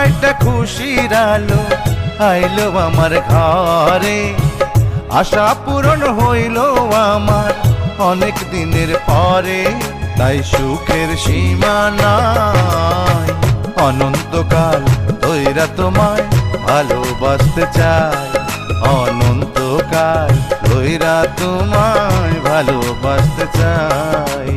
একটা খুশির আলো আইলো আমার ঘরে, আশা পূরণ হইল আমার অনেক দিনের পরে। তাই সুখের সীমা নাই, অনন্তকাল ধইরা তোমায় ভালোবাসতে চাই, অনন্তকাল ধইরা তোমায় ভালোবাসতে চাই।